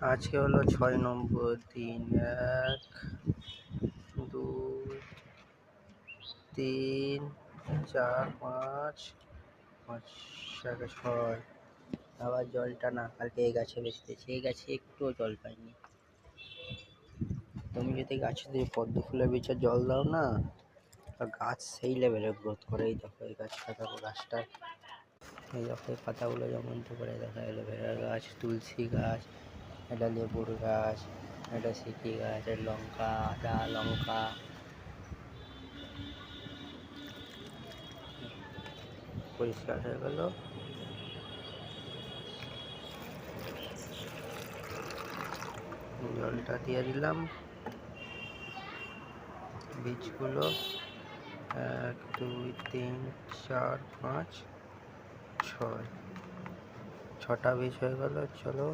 আজকে হলো ৬ নম্বর দিন। ১ ২ ৩ ৪ ৫ ৫ ৬ আবার জলটা না, কালকে এই গাছে বেঁচেছি, এই গাছে একটুও জল পাইনি। তুমি যদি গাছে পদ্ম ফুলের বীজে জল দাও না, গাছ সেই লেভেলে গ্রোথ করে। এই দেখো এই গাছটা, দেখো গাছটা, এই দেখো এই পাতাগুলো যেমন করে দেখা অ্যালোভেরা গাছ, তুলসী গাছ, এটা লেবুর গাছ, এটা সিকি গাছ, এটা লঙ্কা, আদা, লঙ্কা। পরিষ্কার হয়ে গেল। জলটা দিয়ে দিলাম। বীজগুলো ১ ২ ৩ ৪ ৫ ৬ ৬টা বীজ হয়ে গেল। চলো